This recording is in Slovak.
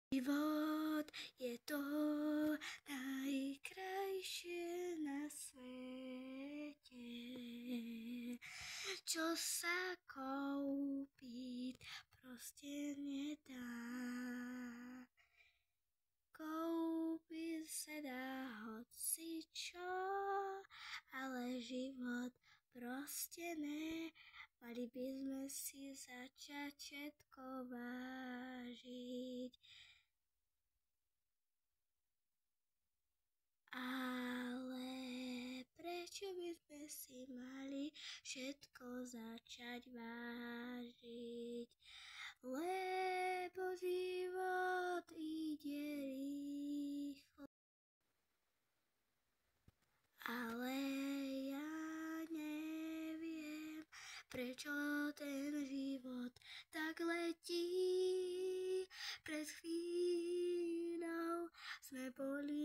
Život je to najkrajšie na svete, čo sa kúpiť proste nedá. Kúpiť sa dá hocičo, ale život proste ne. Mali by sme si začať všetko vážiť. Ale prečo by sme si mali všetko začať vážiť? Lebo život ide rýchlo. Ale ja neviem, prečo ten život tak letí. Pred chvíľou sme boli